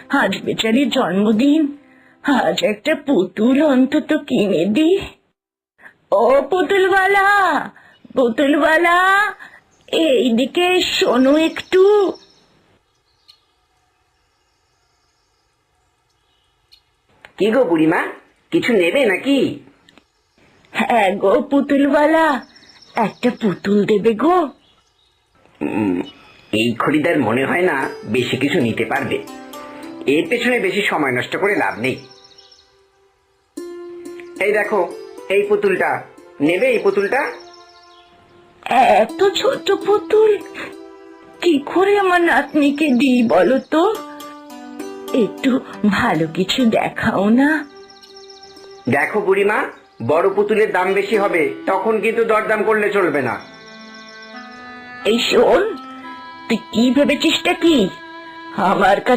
আজ বেচারির জন্মদিন, আজ একটা পুতুল অন্তত কিনে দি। ও পুতুলওয়ালা, পুতুলওয়ালা, এইদিকে শোনো একটু। কি গো বুড়িমা, কিছু নেবে নাকি? হ্যাঁ গো পুতুলওয়ালা, একটা পুতুল দেবে গো। এই খরিদার মনে হয় না বেশি কিছু নিতে পারবে। এর পেছনে বেশি সময় নষ্ট করে লাভ নেই। এই দেখো, এই পুতুলটা নেবে? এই পুতুলটা? এত ছোট পুতুল কি করে আমার নাতনিকে দিই বলো তো? একটু ভালো কিছু দেখাও না। দেখো বুড়িমা, বড় পুতুলের দাম বেশি হবে, তখন কিন্তু দরদাম করলে চলবে না। এই শোন, তুই কি ভেবেছিসটা কি? আমার কাছে